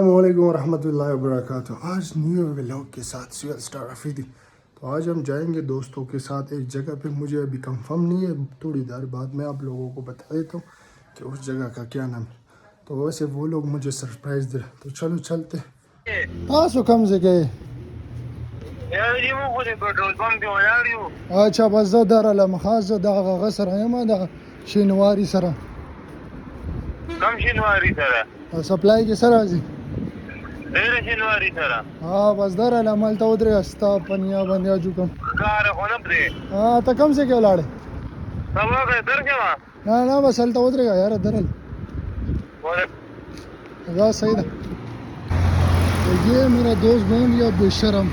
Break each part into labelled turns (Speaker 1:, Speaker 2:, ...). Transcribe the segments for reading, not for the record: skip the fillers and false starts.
Speaker 1: السلام علیکم ورحمۃ اللہ وبرکاتہ. آج نیو ولاگ کے ساتھ سیول اسٹار افریدی. تو آج ہم جائیں گے دوستوں کے ساتھ ایک جگہ پہ. مجھے ابھی کنفرم نہیں ہے, تھوڑی دیر بعد میں آپ لوگوں کو بتا دیتا ہوں کہ اس جگہ کا کیا نام ہے. تو ویسے وہ لوگ مجھے سرپرائز دے. تو چلو چلتے. پاسو کم سے گئے. اچھا بس زه درالم خاص زه دغه غسر یم د شینواری سره.
Speaker 2: کم شینواری سره
Speaker 1: سپلای کې سره راځي.
Speaker 2: ډېره شینواری سره
Speaker 1: بس درالم هلته ودرېږه ستا په نیا باندې اجو کوم.
Speaker 2: کاره خو نه پرې
Speaker 1: ته کوم ځای کې ولاړې؟
Speaker 2: سبا که درشمه
Speaker 1: نه بس هلته ودرېږه یاره درل. دا صحیح ده. یہ میرا دوست بن گیا بے شرم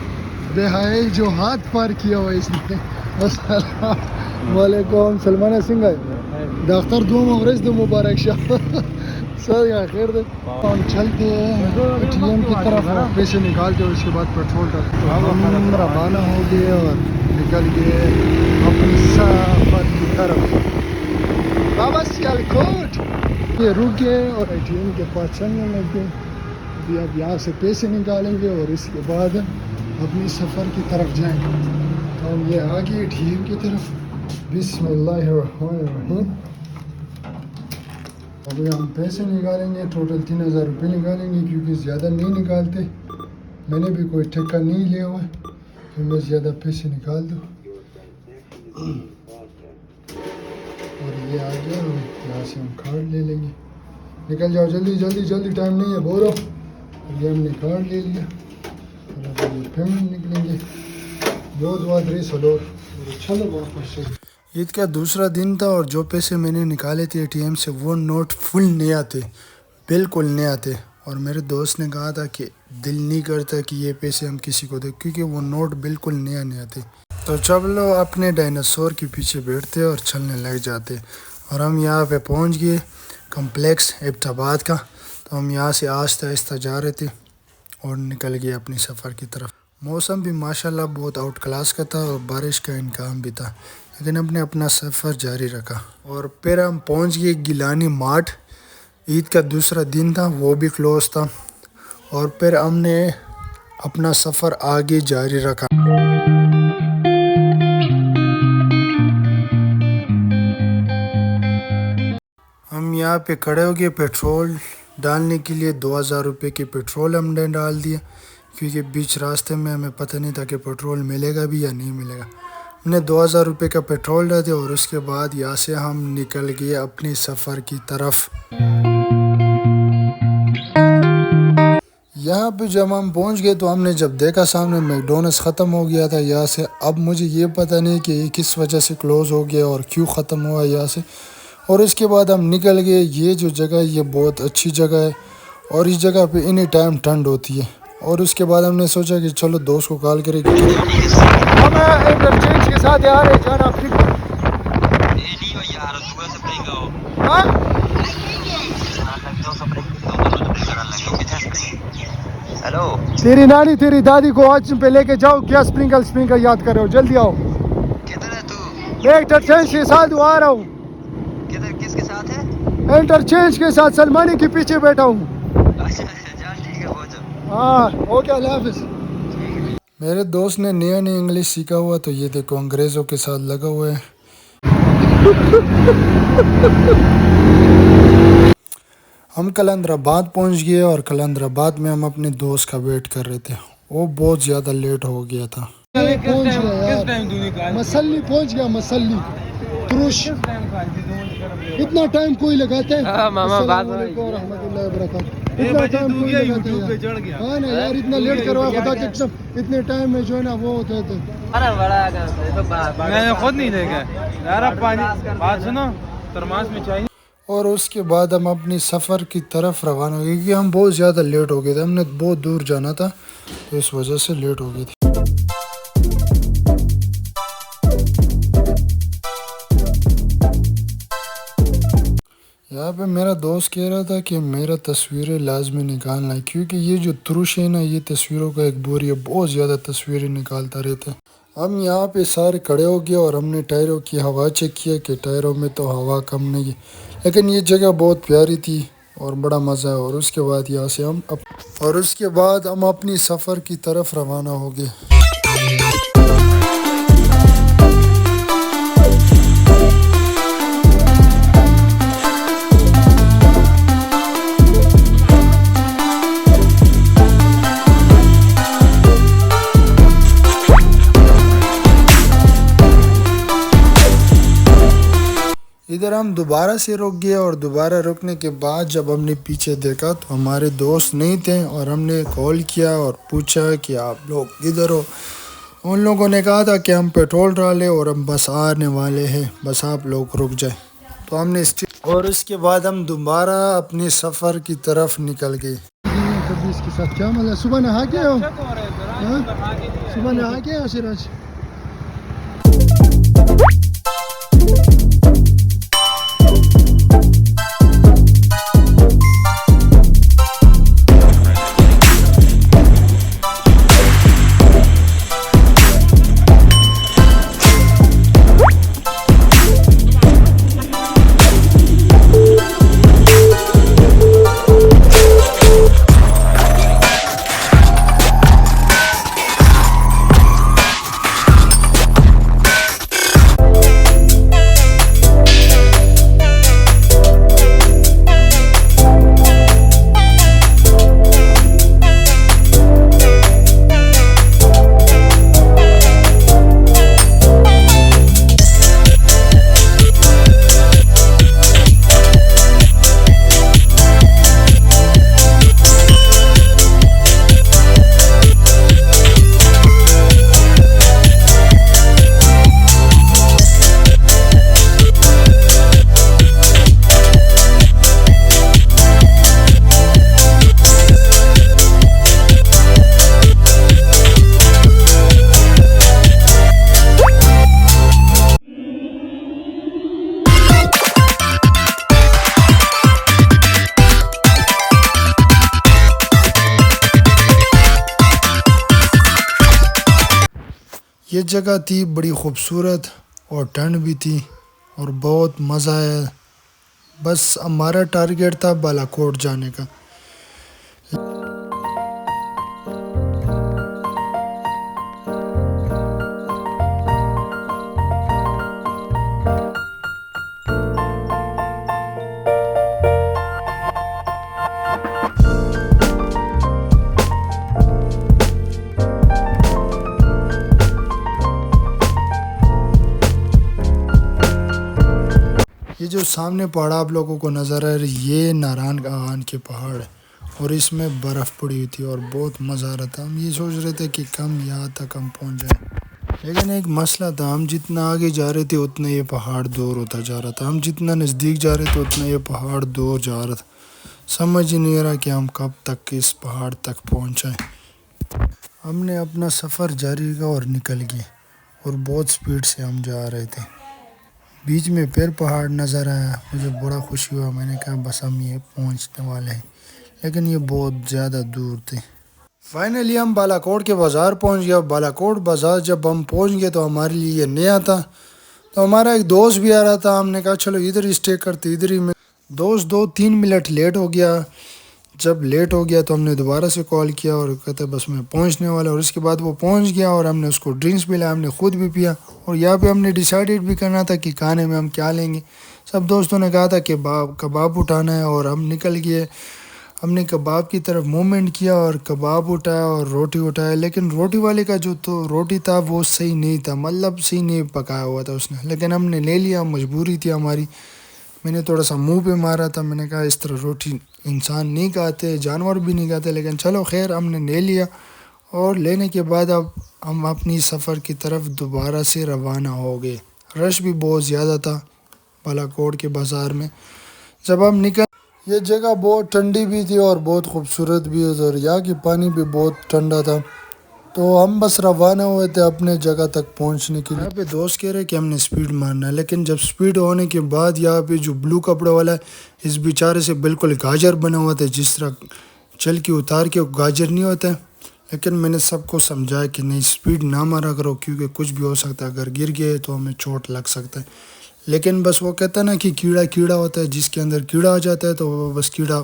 Speaker 1: بے حیائی جو ہاتھ پار کیا ہوا اس نے. السلام علیکم. سلمان سنگھ ہے ڈاکٹر دوم ورځ د مبارک شه. سر یا خیر دے. ہم چلتے ہیں اے ٹی ایم کی طرف, پیسے نکالتے ہیں, اس کے بعد پیٹرول ڈالتے ہیں. ہم روانہ ہو گئے اور نکل گئے اپنی سفر کی طرف. بابا سیالکوٹ یہ رک گئے اور اے ٹی ایم کے پاس چلنے لگ گئے. ابھی اب یہاں سے پیسے نکالیں گے اور اس کے بعد اپنی سفر کی طرف جائیں گے. تو ہم یہ آگے اے ٹی ایم کی طرف. بسم اللہ الرحمن الرحیم. ابھی ہم پیسے نکالیں گے, ٹوٹل 3000 روپے نکالیں گے کیونکہ زیادہ نہیں نکالتے. میں نے بھی کوئی ٹھیکہ نہیں لیا ہوا ہے کہ میں زیادہ پیسے نکال دوں. اور یہ آ گیا, یہاں سے ہم کارڈ لے لیں گے. نکل جاؤ جلدی جلدی جلدی, ٹائم نہیں ہے بولو. یہ ہم نے کارڈ لے لیا اور اب یہ پیمنٹ نکلیں گے. چلو واپس. عید کا دوسرا دن تھا اور جو پیسے میں نے نکالے تھے اے ٹی ایم سے وہ نوٹ فل نہیں آتے, بالکل نہیں آتے. اور میرے دوست نے کہا تھا کہ دل نہیں کرتا کہ یہ پیسے ہم کسی کو دیں کیونکہ وہ نوٹ بالکل نہیں آتے. تو چلو اپنے ڈائناسور کے پیچھے بیٹھتے اور چلنے لگ جاتے. اور ہم یہاں پہ پہنچ گئے کمپلیکس ایبٹ آباد کا. تو ہم یہاں سے آہستہ آہستہ جا رہے تھے اور نکل گئے اپنی سفر کی طرف. موسم بھی ماشاءاللہ بہت آؤٹ کلاس کا تھا اور بارش کا امکان بھی تھا, لیکن ہم نے اپنا سفر جاری رکھا. اور پھر ہم پہنچ گئے گیلانی مارٹ. عید کا دوسرا دن تھا, وہ بھی کلوز تھا. اور پھر ہم نے اپنا سفر آگے جاری رکھا. ہم یہاں پہ کھڑے ہو گئے پیٹرول ڈالنے کے لیے. 2000 روپے کے پیٹرول ہم نے ڈال دیا کیونکہ بیچ راستے میں ہمیں پتہ نہیں تھا کہ پیٹرول ملے گا بھی یا نہیں ملے گا. ہم نے 2000 روپے کا پیٹرول ڈال دیا اور اس کے بعد یہاں سے ہم نکل گئے اپنی سفر کی طرف. یہاں پہ جب ہم پہنچ گئے تو ہم نے جب دیکھا سامنے میکڈونلڈس ختم ہو گیا تھا یہاں سے. اب مجھے یہ پتہ نہیں کہ یہ کس وجہ سے کلوز ہو گیا اور کیوں ختم ہوا یہاں سے. اور اس کے بعد ہم نکل گئے. یہ جو جگہ ہے یہ بہت اچھی جگہ ہے اور اس جگہ پہ اینی ٹائم ٹھنڈ ہوتی ہے. اور اس کے بعد ہم نے سوچا کہ چلو دوست کو کال کرے گی. ہم انٹرچینج کے ساتھ آ رہے جانا
Speaker 2: ہیلو
Speaker 1: تیری نانی تیری دادی کو آج پہ لے کے جاؤ. کیا اسپرنکل یاد کر رہے ہو, جلدی آؤ.
Speaker 2: کدھر ہے تو؟
Speaker 1: میں انٹرچینج کے ساتھ آ رہا ہوں.
Speaker 2: کدھر کس کے ساتھ ہے؟
Speaker 1: انٹرچینج کے ساتھ سلمانی کے پیچھے بیٹھا ہوں.
Speaker 2: اچھا جان ٹھیک ہے پہنچو.
Speaker 1: ہاں اوکے اللہ حافظ. میرے دوست نے نیا انگلش سیکھا ہوا تو یہ دیکھو انگریزوں کے ساتھ لگا ہوا ہے. ہم کلندر آباد پہنچ گئے اور کلندر آباد میں ہم اپنے دوست کا ویٹ کر رہے تھے. وہ بہت زیادہ لیٹ ہو گیا تھا. مسلی پہنچ گیا, مسلی تروش. اتنا ٹائم کوئی لگاتا ہے؟ السلام علیکم ورحمۃ اللہ وبرکاتہ. اتنا ٹائم کوئی لگاتا ہے؟ ہاں نا یار, اتنا لیٹ کروا خدا کے قسم. اتنے ٹائم میں جو ہے نا وہ ہوتا ہے.
Speaker 2: میں نے خود نہیں دیکھا یار. اب پانی بات سنو, ترماس میں چاہیے.
Speaker 1: اور اس کے بعد ہم اپنی سفر کی طرف روانہ ہو گئے کیونکہ ہم بہت زیادہ لیٹ ہو گئے تھے. ہم نے بہت دور جانا تھا تو اس وجہ سے لیٹ ہو گئی تھی. یہاں پہ میرا دوست کہہ رہا تھا کہ میرا تصویریں لازمی نکالنا ہے کیونکہ یہ جو تروش ہے نا یہ تصویروں کا ایک بوری ہے, بہت زیادہ تصویریں نکالتا رہتا ہے. ہم یہاں پہ سارے کھڑے ہو گئے اور ہم نے ٹائروں کی ہوا چیک کیا کہ ٹائروں میں تو ہوا کم نہیں ہے, لیکن یہ جگہ بہت پیاری تھی اور بڑا مزہ ہے. اور اس کے بعد یہاں سے ہم اپنی سفر کی طرف روانہ ہو گئے. ادھر ہم دوبارہ سے رک گئے اور دوبارہ رکنے کے بعد جب ہم نے پیچھے دیکھا تو ہمارے دوست نہیں تھے اور ہم نے کال کیا اور پوچھا کہ آپ لوگ کدھر ہو. ان لوگوں نے کہا تھا کہ ہم پیٹرول ڈالے اور ہم بس آنے والے ہیں, بس آپ لوگ رک جائیں. تو ہم نے اور اس کے بعد ہم دوبارہ اپنے سفر کی طرف نکل گئے. اس کے ساتھ کیا مطلب صبح نہا کے ہو؟ صبح نہا کے ہو سراج؟ یہ جگہ تھی بڑی خوبصورت اور ٹھنڈ بھی تھی اور بہت مزہ آیا. بس ہمارا ٹارگیٹ تھا بالا کوٹ جانے کا. یہ جو سامنے پہاڑ آپ لوگوں کو نظر آ رہا ہے یہ ناران آغان کے پہاڑ ہے اور اس میں برف پڑی ہوئی تھی اور بہت مزہ آ رہا تھا. ہم یہ سوچ رہے تھے کہ کم یہاں تک ہم پہنچ جائیں, لیکن ایک مسئلہ تھا, ہم جتنا آگے جا رہے تھے اتنا یہ پہاڑ دور ہوتا جا رہا تھا, ہم جتنا نزدیک جا رہے تھے اتنا یہ پہاڑ دور جا رہا تھا. سمجھ ہی نہیں رہا کہ ہم کب تک اس پہاڑ تک پہنچائیں. ہم نے اپنا سفر جاری رکھا اور نکل گئے اور بہت سپیڈ سے ہم جا رہے تھے. بیچ میں پھر پہاڑ نظر آیا, مجھے بڑا خوشی ہوا. میں نے کہا بس ہم یہ پہنچنے والے ہیں, لیکن یہ بہت زیادہ دور تھے. فائنلی ہم بالا کوٹ کے بازار پہنچ گئے. بالا کوٹ بازار جب ہم پہنچ گئے تو ہمارے لیے یہ نیا تھا, تو ہمارا ایک دوست بھی آ رہا تھا. ہم نے کہا چلو ادھر ہی اسٹے کرتے, ادھر ہی. میں دوست 2-3 منٹ لیٹ ہو گیا. جب لیٹ ہو گیا تو ہم نے دوبارہ سے کال کیا اور کہتے بس میں پہنچنے والا. اور اس کے بعد وہ پہنچ گیا اور ہم نے اس کو ڈرنکس بھی لایا, ہم نے خود بھی پیا. اور یہاں پہ ہم نے ڈیسائیڈڈ بھی کرنا تھا کہ کھانے میں ہم کیا لیں گے. سب دوستوں نے کہا تھا کہ کباب اٹھانا ہے اور ہم نکل گئے. ہم نے کباب کی طرف موومنٹ کیا اور کباب اٹھایا اور روٹی اٹھایا, لیکن روٹی والے کا جو تو روٹی تھا وہ صحیح نہیں تھا, مطلب صحیح نہیں پکایا ہوا تھا اس نے, لیکن ہم نے لے لیا, مجبوری تھی ہماری. میں نے تھوڑا سا منہ پہ مارا تھا, میں نے کہا اس طرح روٹی انسان نہیں کھاتے, جانور بھی نہیں کھاتے, لیکن چلو خیر ہم نے لے لیا. اور لینے کے بعد اب ہم اپنی سفر کی طرف دوبارہ سے روانہ ہو گئے. رش بھی بہت زیادہ تھا بالا کوٹ کے بازار میں. جب ہم نکل, یہ جگہ بہت ٹھنڈی بھی تھی اور بہت خوبصورت بھی ہے اور یہاں کی پانی بھی بہت ٹھنڈا تھا. تو ہم بس روانہ ہوئے تھے اپنے جگہ تک پہنچنے کے لیے. یہاں پہ دوست کہہ رہے کہ ہم نے سپیڈ مارنا ہے, لیکن جب سپیڈ ہونے کے بعد یہاں پہ جو بلو کپڑے والا ہے اس بیچارے سے بالکل گاجر بنا ہوا تھا, جس طرح چل کے اتار کے گاجر نہیں ہوتا ہے. لیکن میں نے سب کو سمجھایا کہ نہیں سپیڈ نہ مارا کرو, کیونکہ کچھ بھی ہو سکتا ہے, اگر گر گئے تو ہمیں چوٹ لگ سکتا ہے. لیکن بس وہ کہتا ہے نا کہ کیڑا کیڑا ہوتا ہے، جس کے اندر کیڑا آ جاتا ہے تو وہ بس کیڑا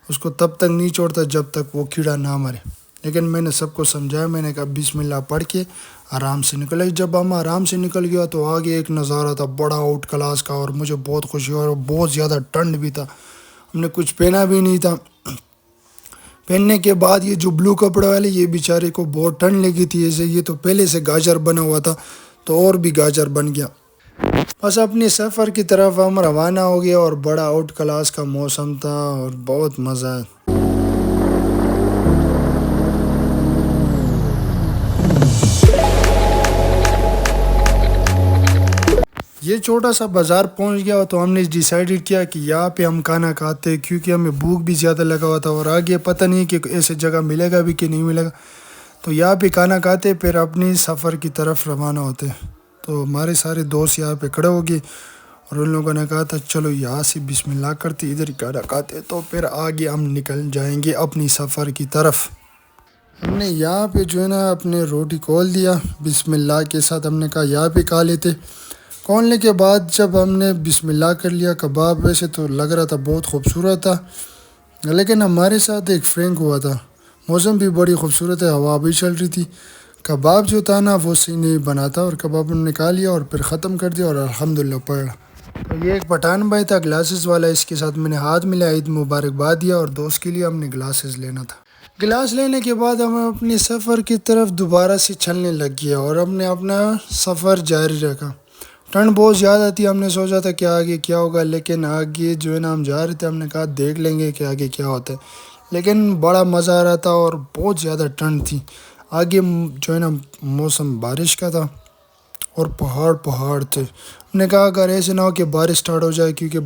Speaker 1: اس کو تب تک نہیں چھوڑتا جب تک وہ کیڑا نہ مرے۔ لیکن میں نے سب کو سمجھایا، میں نے کہا بسم اللہ پڑھ کے آرام سے نکلے۔ جب ہم آرام سے نکل گیا تو آگے ایک نظارہ تھا بڑا آؤٹ کلاس کا، اور مجھے بہت خوشی ہوئی، اور بہت زیادہ ٹھنڈ بھی تھا، ہم نے کچھ پہنا بھی نہیں تھا۔ پہننے کے بعد یہ جو بلو کپڑے والے، یہ بیچارے کو بہت ٹھنڈ لگی تھی، ایسے یہ تو پہلے سے گاجر بنا ہوا تھا تو اور بھی گاجر بن گیا۔ بس اپنے سفر کی طرف ہم روانہ ہو گئے، اور بڑا آؤٹ کلاس کا موسم تھا اور بہت مزہ ہے۔ یہ چھوٹا سا بازار پہنچ گیا تو ہم نے ڈیسائیڈڈ کیا کہ یہاں پہ ہم کھانا کھاتے ہیں، کیونکہ ہمیں بھوک بھی زیادہ لگا ہوا تھا، اور آگے پتہ نہیں کہ ایسے جگہ ملے گا بھی کہ نہیں ملے گا، تو یہاں پہ کھانا کھاتے پھر اپنی سفر کی طرف روانہ ہوتے۔ تو ہمارے سارے دوست یہاں پہ کھڑے ہو گئے، اور ان لوگوں نے کہا تھا چلو یہاں سے بسم اللہ کرتے ادھر ہی کھانا کھاتے، تو پھر آگے ہم نکل جائیں گے اپنی سفر کی طرف۔ ہم نے یہاں پہ جو ہے نا اپنے روٹی کھول دیا بسم اللہ کے ساتھ، ہم نے کہا یہاں پہ کھا لیتے۔ کھولنے کے بعد جب ہم نے بسم اللہ کر لیا، کباب ویسے تو لگ رہا تھا بہت خوبصورت تھا، لیکن ہمارے ساتھ ایک فرینک ہوا تھا، موسم بھی بڑی خوبصورت ہے، ہوا بھی چل رہی تھی، کباب جو تھا نا وہ صحیح نہیں بنا تھا، اور کباب ہم نے نکال لیا اور پھر ختم کر دیا، اور الحمدللہ پڑھا۔ تو یہ ایک پٹھان بھائی تھا گلاسز والا، اس کے ساتھ میں نے ہاتھ ملا، عید مبارکباد دیا، اور دوست کے لیے ہم نے گلاسز لینا تھا۔ گلاس لینے کے بعد ہم اپنی سفر کی طرف دوبارہ سے چلنے لگ گیا، اور ہم نے اپنا سفر جاری رکھا۔ ٹھنڈ بہت زیادہ تھی، ہم نے سوچا تھا کہ آگے کیا ہوگا، لیکن آگے جو ہے نا ہم جا رہے تھے، ہم نے کہا دیکھ لیں گے کہ آگے کیا ہوتا ہے، لیکن بڑا مزہ آ رہا تھا اور بہت زیادہ ٹھنڈ تھی۔ آگے جو ہے نا موسم بارش کا تھا، اور پہاڑ تھے، ہم نے کہا اگر ایسے نہ ہو کہ بارش سٹارٹ ہو جائے، کیونکہ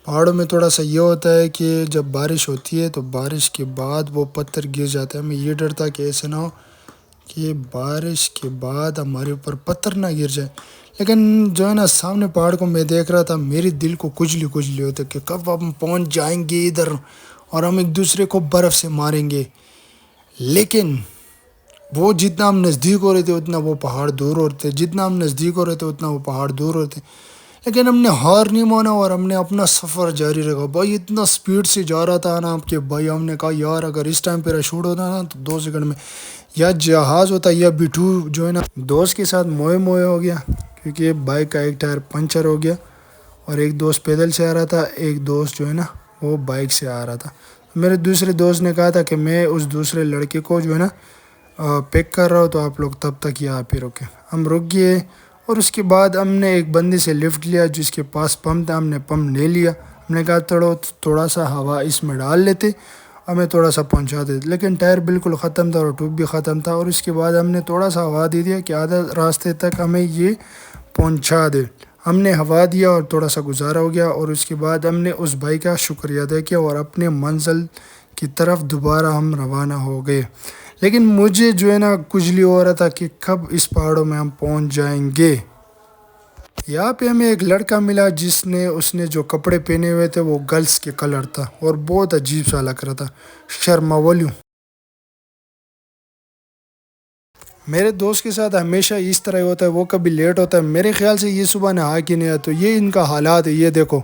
Speaker 1: پہاڑوں میں تھوڑا سا یہ ہوتا ہے کہ جب بارش ہوتی ہے تو بارش کے بعد وہ پتھر گر جاتا ہے، ہمیں یہ ڈر تھا کہ ایسے نہ ہو کہ بارش کے بعد ہمارے اوپر پتھر نہ گر جائے۔ لیکن جو ہے نا سامنے پہاڑ کو میں دیکھ رہا تھا، میرے دل کو کجلی ہوتا کہ کب ہم پہنچ جائیں گے ادھر اور ہم ایک دوسرے کو برف سے ماریں گے، لیکن وہ جتنا ہم نزدیک ہو رہے تھے اتنا وہ پہاڑ دور ہو رہے تھے، جتنا ہم نزدیک ہو رہے تھے اتنا وہ پہاڑ دور ہوتے، لیکن ہم نے ہار نہیں مانا اور ہم نے اپنا سفر جاری رکھا۔ بھائی اتنا سپیڈ سے جا رہا تھا نا کہ بھائی ہم نے کہا یار اگر اس ٹائم پیراشوٹ ہوتا نا تو 2 سیکنڈ میں یا جہاز ہوتا یا بٹھو جو ہے نا۔ دوست کے ساتھ موئے ہو گیا، کیونکہ بائک کا ایک ٹائر پنچر ہو گیا، اور ایک دوست پیدل سے آ رہا تھا، ایک دوست جو ہے نا وہ بائک سے آ رہا تھا۔ میرے دوسرے دوست نے کہا تھا کہ میں اس دوسرے لڑکے کو جو ہے نا پک کر رہا ہو تو آپ لوگ تب تک یہاں پہ رکے۔ ہم رک گئے، اور اس کے بعد ہم نے ایک بندے سے لفٹ لیا جس کے پاس پمپ تھا، ہم نے پمپ لے لیا، ہم نے کہا تھوڑا سا ہوا اس میں ڈال لیتے، ہمیں تھوڑا سا پہنچا دیتے، لیکن ٹائر بالکل ختم تھا اور ٹیوب بھی ختم تھا، اور اس کے بعد ہم نے تھوڑا سا ہوا دے دیا کہ آدھا راستے تک ہمیں یہ پہنچا دے۔ ہم نے ہوا دیا اور تھوڑا سا گزارا ہو گیا، اور اس کے بعد ہم نے اس بھائی کا شکریہ ادا کیا اور اپنے منزل کی طرف دوبارہ ہم روانہ ہو گئے۔ لیکن مجھے جو ہے نا کجلی ہو رہا تھا کہ کب اس پہاڑوں میں ہم پہنچ جائیں گے۔ یہاں پہ ہمیں ایک لڑکا ملا اس نے جو کپڑے پہنے ہوئے تھے وہ گرلس کے کلر تھا اور بہت عجیب سا لگ رہا تھا، شرماولیو۔ میرے دوست کے ساتھ ہمیشہ اس طرح ہوتا ہے، وہ کبھی لیٹ ہوتا ہے، میرے خیال سے یہ صبح نہا کے نہیں آیا، تو یہ ان کا حالات ہے، یہ دیکھو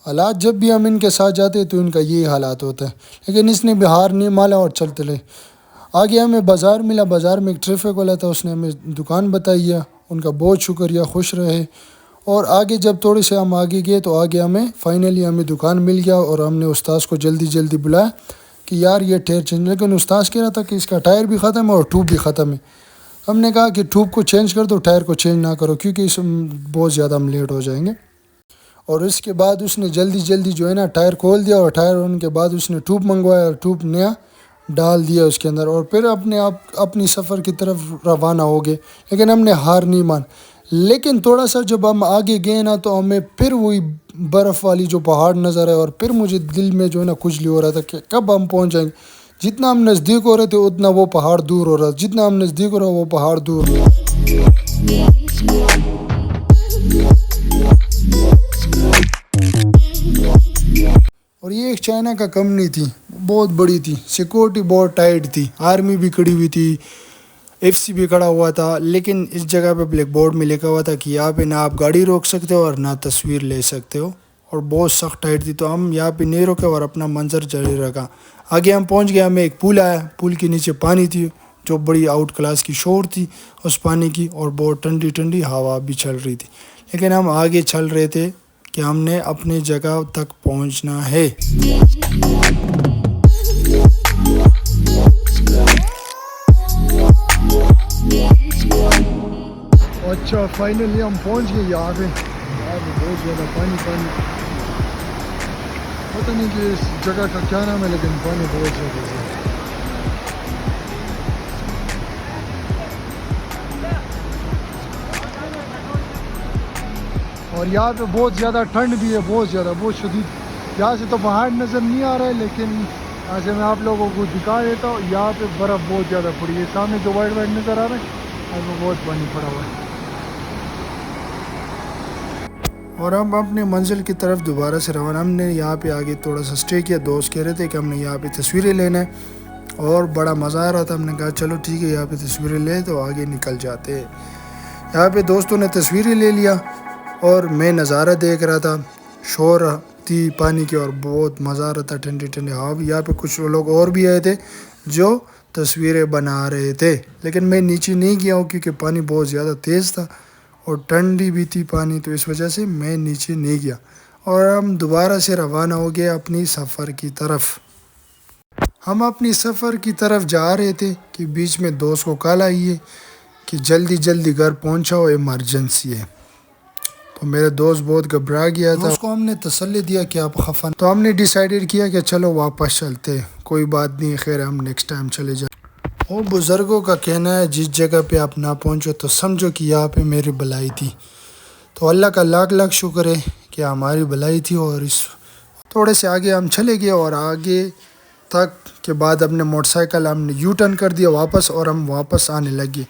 Speaker 1: حالات، جب بھی ہم ان کے ساتھ جاتے ہیں تو ان کا یہی حالات ہوتا ہے، لیکن اس نے بہار نہیں مالا اور چلتے رہے۔ آگے ہمیں بازار ملا، بازار میں ایک ٹریفک والا تھا، اس نے ہمیں دکان بتائی ہے، ان کا بہت شکریہ، خوش رہے۔ اور آگے جب تھوڑے سے ہم آگے گئے تو آگے فائنلی ہمیں دکان مل گیا، اور ہم نے استاذ کو جلدی بلایا کہ یار یہ ٹائر چینج، لیکن استاذ کہہ رہا تھا کہ اس کا ٹائر بھی ختم ہے اور ٹیوب بھی ختم ہے۔ ہم نے کہا کہ ٹیوب کو چینج کر دو، ٹائر کو چینج نہ کرو، کیونکہ اس میں بہت زیادہ ہم لیٹ ہو جائیں گے۔ اور اس کے بعد اس نے جلدی جو ہے نا ٹائر کھول دیا، اور ٹائر ہونے کے بعد اس نے ٹیوب منگوایا اور ٹیوب نیا ڈال دیا اس کے اندر، اور پھر اپنی سفر کی طرف روانہ ہو گئے، لیکن ہم نے ہار نہیں مان۔ لیکن تھوڑا سا جب ہم آگے گئے نا تو ہمیں پھر وہی برف والی جو پہاڑ نظر آئے، اور پھر مجھے دل میں جو ہے نا کجلی ہو رہا تھا کہ کب ہم پہنچ جائیں گے۔ جتنا ہم نزدیک ہو رہے تھے اتنا وہ پہاڑ دور ہو رہا تھا، جتنا ہم نزدیک ہو رہا وہ پہاڑ دور ہو رہا۔ اور یہ ایک چائنا کا کمپنی تھی، بہت بڑی تھی، سیکورٹی بہت ٹائٹ تھی، آرمی بھی کھڑی ہوئی تھی، FC بھی کھڑا ہوا تھا، لیکن اس جگہ پہ بلیک بورڈ میں لکھا ہوا تھا کہ یہاں پہ نہ آپ گاڑی روک سکتے ہو اور نہ تصویر لے سکتے ہو، اور بہت سخت ٹائٹ تھی، تو ہم یہاں پہ نہیں روکے اور اپنا منظر جاری رکھا۔ آگے ہم پہنچ گئے، ہمیں ایک پول آیا، پول کے نیچے پانی تھی جو بڑی آؤٹ کلاس کی شور تھی اس پانی کی، اور بہت ٹھنڈی ٹھنڈی ہوا بھی چل رہی تھی، لیکن ہم آگے چل رہے تھے کہ ہم نے اپنی جگہ تک پہنچنا ہے۔ اچھا فائنلی ہم پہنچ گئے یہاں پہ بہت زیادہ پانی پتہ نہیں کہ اس جگہ کا کیا نام ہے، لیکن پانی بہت زیادہ ہے۔ اور یہاں پہ بہت زیادہ ٹھنڈ بھی ہے، بہت زیادہ، بہت شدید۔ یہاں سے تو پہاڑ نظر نہیں آ رہا ہے، لیکن یہاں سے میں آپ لوگوں کو دکھا دیتا ہوں، یہاں پہ برف بہت زیادہ پڑی ہے۔ سامنے جو وائٹ وائٹ نظر آ رہا ہے یہاں پہ بہت پانی پڑا ہوا ہے۔ اور ہم اپنے منزل کی طرف دوبارہ سے روانہ۔ ہم نے یہاں پہ آگے تھوڑا سا اسٹے کیا، دوست کہہ رہے تھے کہ ہم نے یہاں پہ تصویریں لینا ہے اور بڑا مزہ آ رہا تھا۔ ہم نے کہا چلو ٹھیک ہے یہاں پہ تصویریں لے تو آگے نکل جاتے ہیں۔ یہاں پہ دوستوں نے تصویریں لے لیا اور میں نظارہ دیکھ رہا تھا، شور تھی پانی کی اور بہت مزہ آ رہا تھا، ٹھنڈی ٹھنڈی ہوا بھی۔ یہاں پہ کچھ لوگ اور بھی آئے تھے جو تصویریں بنا رہے تھے، لیکن میں نیچے نہیں گیا ہوں کیونکہ پانی بہت زیادہ تیز تھا اور ٹھنڈی بھی تھی پانی، تو اس وجہ سے میں نیچے نہیں گیا۔ اور ہم دوبارہ سے روانہ ہو گئے اپنی سفر کی طرف۔ ہم اپنی سفر کی طرف جا رہے تھے کہ بیچ میں دوست کو کال آئی ہے کہ جلدی جلدی گھر پہنچاؤ، ایمرجنسی ہے۔ تو میرا دوست بہت گھبرا گیا تھا، اس کو ہم نے تسلی دیا کہ آپ خفا، تو ہم نے ڈیسائیڈڈ کیا کہ چلو واپس چلتے، کوئی بات نہیں، خیر ہم نیکسٹ ٹائم چلے جائیں۔ وہ بزرگوں کا کہنا ہے جس جگہ پہ آپ نہ پہنچو تو سمجھو کہ یہاں پہ میری بھلائی تھی، تو اللہ کا لاکھ لاکھ شکر ہے کہ ہماری بھلائی تھی۔ اور اس تھوڑے سے آگے ہم چلے گئے اور آگے تک کے بعد اپنے موٹر سائیکل ہم نے یو ٹرن کر دیا واپس، اور ہم واپس آنے لگے۔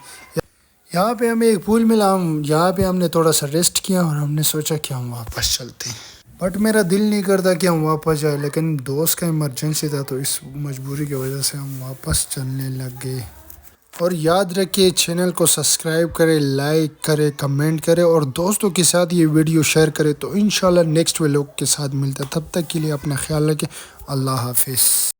Speaker 1: یہاں پہ ہمیں ایک پول ملا، یہاں پہ ہم نے تھوڑا سا ریسٹ کیا اور ہم نے سوچا کہ ہم واپس چلتے ہیں، بٹ میرا دل نہیں کرتا کہ ہم واپس جائیں، لیکن دوست کا ایمرجنسی تھا تو اس مجبوری کی وجہ سے ہم واپس چلنے لگ گئے۔ اور یاد رکھیے چینل کو سبسکرائب کرے، لائک کرے، کمنٹ کرے اور دوستوں کے ساتھ یہ ویڈیو شیئر کرے، تو انشاءاللہ نیکسٹ ویلوگ کے ساتھ ملتا ہے۔ تب تک کے لیے اپنا خیال رکھیں، اللہ حافظ۔